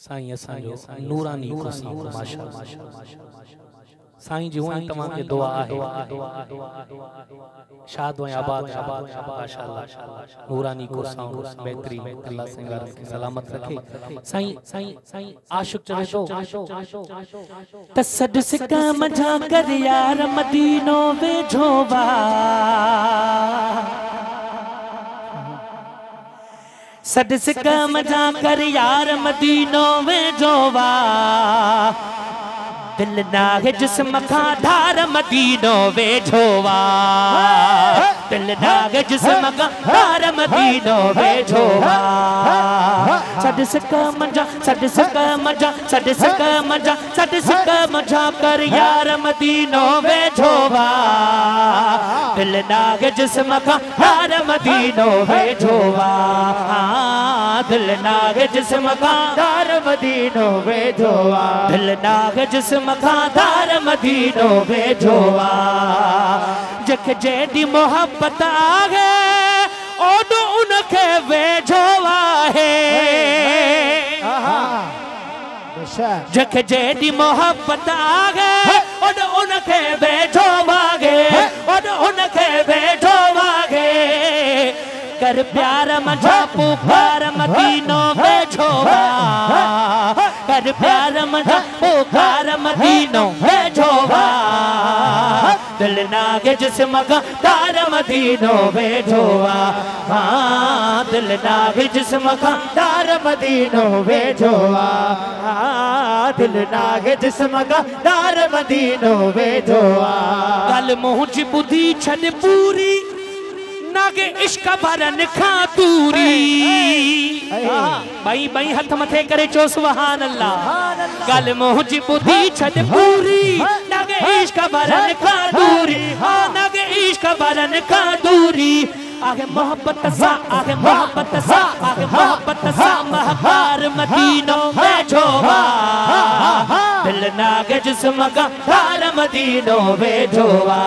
साईं असांजो नूरानी को साईं माशाअल्लाह साईं जी हुई तमाम के दुआ है शाद व आबाद माशाअल्लाह नूरानी को साईं बेहतरीन अल्लाह संगार के सलामत रखे साईं साईं साईं आशिक चले तो तसद सिका मजा कर यार मदीनो वेझो वा सदसका मजा कर यार मदीनो वेझो वा दिल नागे जिस्म खा धार मदीनो वेझो वा दिल नागे जिस्म खा धार मदीनो वेझो वा सदसका मजा कर यार मदीनो वेझो वा दिल नागे जिस्म खा धार मदीनो वेझो वा दिल नागे जिस्म खा धार मदीनो वेझो वा दिल नागे जिस्म मखादार मदीनो वेझो वा जख जेडी मोहब्बत आगे ओडो उनखे वेझो आहे जख जेडी मोहब्बत आगे ओडो उनखे वेझो वागे ओडो उनखे वेझो वागे कर प्यार मजा पुकार मदीनो वेझो वा कर प्यार मजा पुकार मदीनो वेझो वा दिल नागे जिस्म का तार मदीनो वेझो वा दिल नागे जिस्म का तार मदीनो वेझो वा दिल नागे जिस्म का तार मदीनो वेझो वा गल मुंहिंजी ॿुधी छॾ पूरी नागे इश्क भरन खातूरी भाई भाई हाथ मथे करे चो सुभान अल्लाह गल मुंहिंजी ॿुधी छॾ पूरी नागे इश्क भरन खातूरी नागे इश्क भरन खातूरी आगे मोहब्बत सा आगे मोहब्बत सा आगे मोहब्बत सा महकार मदीनो वेझो वा दिल नागे जिस्म का धार मदीनो वेझो वा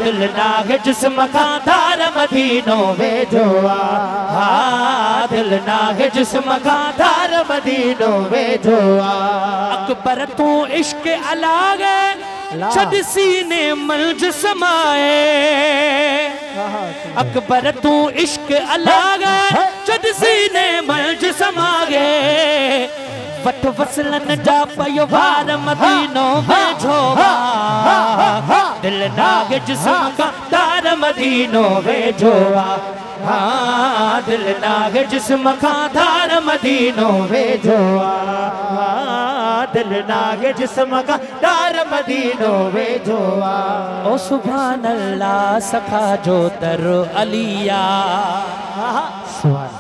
दिल नागे जिस्म का धार मदीनो वेझो वा दिल नागे जिस्म का धार मदीनो वेझो वा अकबर तू इश्क अलागे छद सीने मलज समाए अकबर तू इश्क अलागे छद सीने मलज समागे वट वसलन जा पयो वार मदीनो वेझो वा दिल नागे जिस्म का तार मदीनो वेझो वा दिल नागे जिस्म का धार मदीनो वेझो वा दिल नागे जिस्म का धार मदीनो वेझो वा ओ सुभान अल्लाह सखा जो दर अलिया सुभान